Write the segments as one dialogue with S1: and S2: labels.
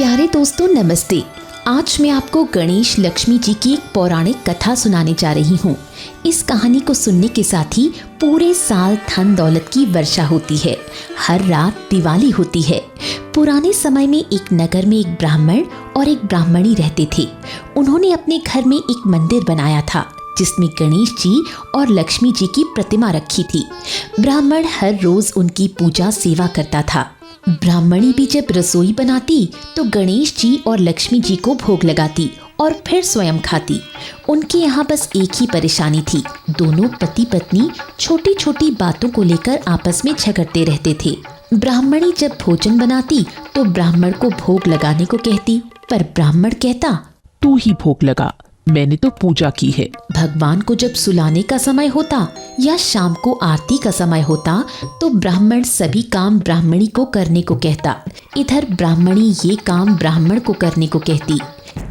S1: प्यारे दोस्तों नमस्ते। आज मैं आपको गणेश लक्ष्मी जी की एक पौराणिक कथा सुनाने जा रही हूँ। इस कहानी को सुनने के साथ ही पूरे साल धन दौलत की वर्षा होती है। हर रात दिवाली होती है। पुराने समय में एक नगर में एक ब्राह्मण और एक ब्राह्मणी रहते थे। उन्होंने अपने घर में एक मंदिर बनाया था जिसमें गणेश जी और लक्ष्मी जी की प्रतिमा रखी थी। ब्राह्मण हर रोज उनकी पूजा सेवा करता था। ब्राह्मणी भी जब रसोई बनाती तो गणेश जी और लक्ष्मी जी को भोग लगाती और फिर स्वयं खाती। उनके यहाँ बस एक ही परेशानी थी। दोनों पति पत्नी छोटी छोटी बातों को लेकर आपस में झगड़ते रहते थे। ब्राह्मणी जब भोजन बनाती तो ब्राह्मण को भोग लगाने को कहती, पर ब्राह्मण कहता,
S2: तू ही भोग लगा, मैंने तो पूजा की है।
S1: भगवान को जब सुलाने का समय होता या शाम को आरती का समय होता तो ब्राह्मण सभी काम ब्राह्मणी को करने को कहता। इधर ब्राह्मणी ये काम ब्राह्मण को करने को कहती।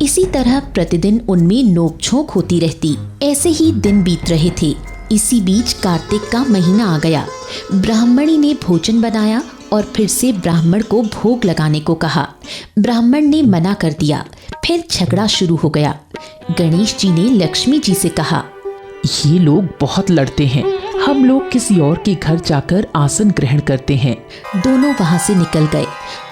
S1: इसी तरह प्रतिदिन उनमें नोकझोंक होती रहती। ऐसे ही दिन बीत रहे थे। इसी बीच कार्तिक का महीना आ गया। ब्राह्मणी ने भोजन बनाया और फिर से ब्राह्मण को भोग लगाने को कहा। ब्राह्मण ने मना कर दिया। फिर झगड़ा शुरू हो गया। गणेश जी ने लक्ष्मी जी से कहा,
S2: ये लोग बहुत लड़ते हैं, हम लोग किसी और के घर जाकर आसन ग्रहण करते हैं।
S1: दोनों वहां से निकल गए।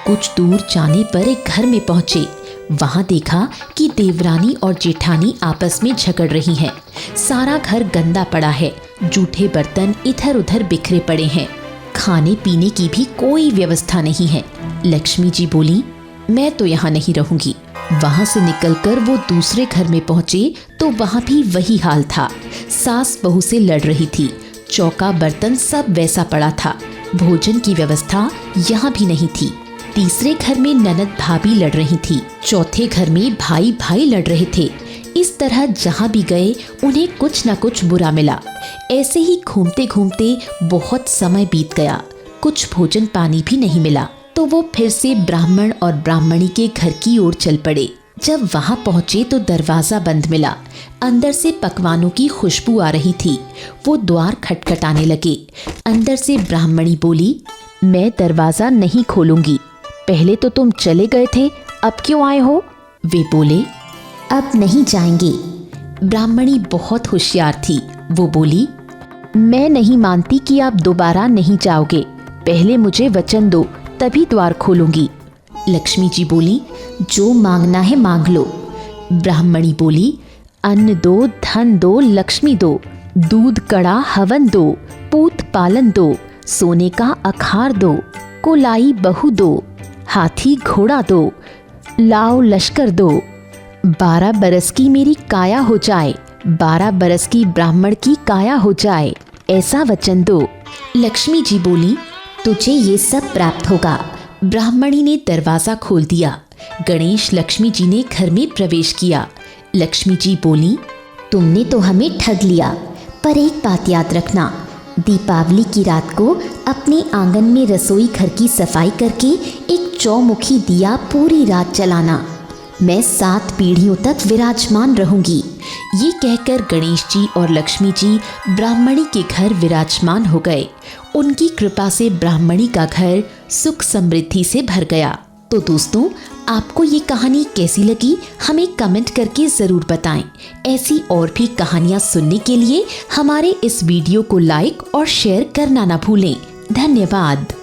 S1: कुछ दूर जाने पर एक घर में पहुंचे। वहां देखा कि देवरानी और जेठानी आपस में झगड़ रही हैं। सारा घर गंदा पड़ा है। जूठे बर्तन इधर उधर बिखरे पड़े हैं। खाने पीने की भी कोई व्यवस्था नहीं है। लक्ष्मी जी बोली, मैं तो यहाँ नहीं रहूंगी। वहां से निकलकर वो दूसरे घर में पहुंचे तो वहां भी वही हाल था। सास बहू से लड़ रही थी। चौका बर्तन सब वैसा पड़ा था। भोजन की व्यवस्था यहाँ भी नहीं थी। तीसरे घर में ननद भाभी लड़ रही थी। चौथे घर में भाई भाई लड़ रहे थे। इस तरह जहाँ भी गए उन्हें कुछ न कुछ बुरा मिला। ऐसे ही घूमते घूमते बहुत समय बीत गया। कुछ भोजन पानी भी नहीं मिला तो वो फिर से ब्राह्मण और ब्राह्मणी के घर की ओर चल पड़े। जब वहां पहुंचे तो दरवाजा बंद मिला। अंदर से पकवानों की खुशबू आ रही थी। वो द्वार खटखटाने लगे। अंदर से ब्राह्मणी बोली, मैं दरवाजा नहीं खोलूंगी। पहले तो तुम चले गए थे, अब क्यों आए हो? वे बोले, अब नहीं जाएंगे। ब्राह्मणी बहुत होशियार थी। वो बोली, मैं नहीं मानती कि आप दोबारा नहीं जाओगे। पहले मुझे वचन दो, तभी द्वार खोलूंगी। लक्ष्मी जी बोली, जो मांगना है मांग लो। ब्राह्मणी बोली, अन्न दो, धन दो, लक्ष्मी दो, दूध कड़ा हवन दो, पूत पालन दो, सोने का अखार दो, कोलाई बहू दो, हाथी घोड़ा दो, लाओ लश्कर दो। 12 बरस की मेरी काया हो जाए, 12 बरस की ब्राह्मण की काया हो जाए, ऐसा वचन दो। लक्ष्मी जी बोली, तुझे ये सब प्राप्त होगा। ब्राह्मणी ने दरवाजा खोल दिया। गणेश लक्ष्मी जी ने घर में प्रवेश किया। लक्ष्मी जी बोली, तुमने तो हमें ठग लिया, पर एक बात याद रखना, दीपावली की रात को अपने आंगन में रसोई घर की सफाई करके एक चौमुखी दिया पूरी रात जलाना। मैं 7 पीढ़ियों तक विराजमान रहूंगी। ये कहकर गणेश जी और लक्ष्मी जी ब्राह्मणी के घर विराजमान हो गए। उनकी कृपा से ब्राह्मणी का घर सुख समृद्धि से भर गया। तो दोस्तों, आपको ये कहानी कैसी लगी हमें कमेंट करके ज़रूर बताएं। ऐसी और भी कहानियाँ सुनने के लिए हमारे इस वीडियो को लाइक और शेयर करना ना भूलें। धन्यवाद।